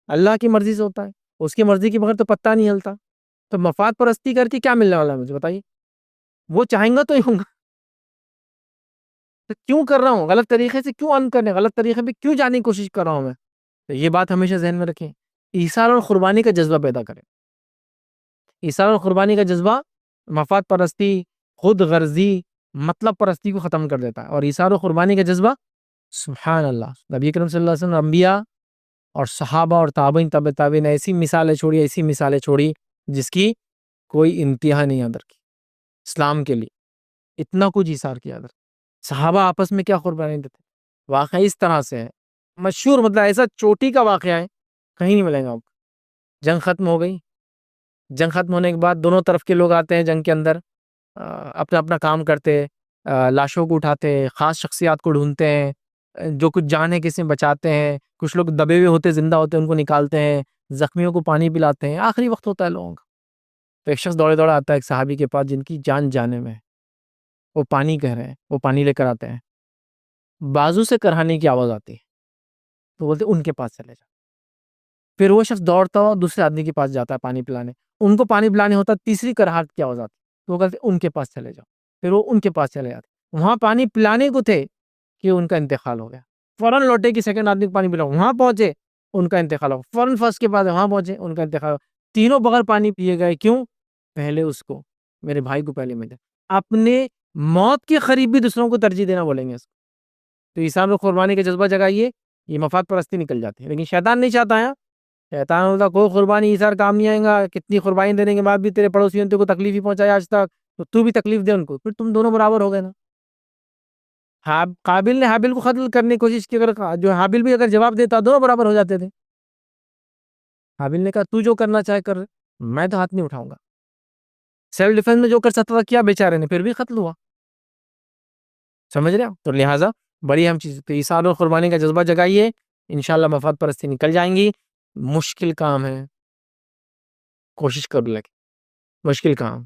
اللہ کی مرضی سے ہوتا ہے، اس کی مرضی کے بغیر تو پتہ نہیں ہلتا. تو مفاد پرستی کر کے کیا ملنے والا ہے مجھے بتائیے؟ وہ چاہیں گا تو ہی ہوں گا. تو کیوں کر رہا ہوں غلط طریقے سے، کیوں ارن کرنے، غلط طریقے پہ کیوں جانے کی کوشش کر رہا ہوں میں؟ تو یہ بات ہمیشہ ذہن میں رکھیں. ایثار اور قربانی کا جذبہ پیدا کریں. ایثار اور قربانی کا جذبہ مفاد پرستی، خود غرضی، مطلب پرستی کو ختم کر دیتا ہے. اور ایثار و قربانی کا جذبہ، سبحان اللہ، نبی کریم صلی اللہ علیہ وسلم، انبیاء اور صحابہ اور تابعین تبع تابعین ایسی مثالیں چھوڑی، ایسی مثالیں چھوڑی جس کی کوئی انتہا نہیں ادھر کی. اسلام کے لیے اتنا کچھ ایثار کیا ادھر. صحابہ آپس میں کیا قربانی دیتے، واقعہ اس طرح سے ہے مشہور، مطلب ایسا چوٹی کا واقعہ ہے، کہیں نہیں ملے گا آپ کو. جنگ ختم ہو گئی، جنگ ختم ہونے کے بعد دونوں طرف کے لوگ آتے ہیں جنگ کے اندر، اپنا اپنا کام کرتے، لاشوں کو اٹھاتے، خاص شخصیات کو ڈھونڈتے ہیں، جو کچھ جان ہے کسی میں بچاتے ہیں، کچھ لوگ دبے ہوئے ہوتے زندہ ہوتے ہیں ان کو نکالتے ہیں، زخمیوں کو پانی پلاتے ہیں. آخری وقت ہوتا ہے لوگوں کا. تو ایک شخص دوڑے دوڑا آتا ہے ایک صحابی کے پاس جن کی جان جانے میں ہے. وہ پانی کہہ رہے ہیں، وہ پانی لے کر آتے ہیں، بازو سے کرہانے کی آواز آتی ہے. تو بولتے ان کے پاس چلے جاؤ. پھر وہ شخص دوڑتا ہوا دوسرے آدمی کے پاس جاتا ہے پانی پلانے، ان کو پانی پلانے ہوتا، تیسری کرہاٹ کی آواز آتی. تو وہ کہتے ان کے پاس چلے جاؤ. پھر وہ ان کے پاس چلے جاتے. وہاں پانی پلانے کو تھے کہ ان کا انتقال ہو گیا. فوراً لوٹے کہ سیکنڈ آدمی کو پانی پلاؤ، وہاں پہنچے ان کا انتقال ہو. فوراً فرسٹ کے پاس وہاں پہنچے ان کا انتقال ہو. تینوں بغیر پانی پیے گئے. کیوں؟ پہلے اس کو، میرے بھائی کو پہلے ملے. اپنے موت کے قریب بھی دوسروں کو ترجیح دینا بولیں گے اس کو. تو ایثار و قربانی کا جذبہ جگائیے، یہ مفاد پرستی نکل جاتی ہے. لیکن شیطان نہیں چاہتا ہے. شیطان ہوتا کوئی قربانی ایثار کام نہیں آئے گا، کتنی قربانی دینے کے بعد بھی تیرے پڑوسیوں نے کو تکلیف ہی پہنچایا آج تک، تو بھی تکلیف دے ان کو، پھر تم دونوں برابر ہو گئے نا. قابل نے حابل کو قتل کرنے کی کوشش کی، اگر جو حابل بھی اگر جواب دیتا دونوں برابر ہو جاتے تھے. حابل نے کہا تو جو کرنا چاہے کر، میں تو ہاتھ نہیں اٹھاؤں گا. سیلف ڈیفنس میں جو کر سکتا تھا کیا بیچارے نے، پھر بھی قتل ہوا. سمجھ رہے ہو؟ تو لہٰذا بڑی اہم چیز، تو ایثار اور قربانی کا جذبہ جگائیے، انشاءاللہ مفاد پرستی نکل جائیں گی. مشکل کام ہے، کوشش کر لیں، مشکل کام.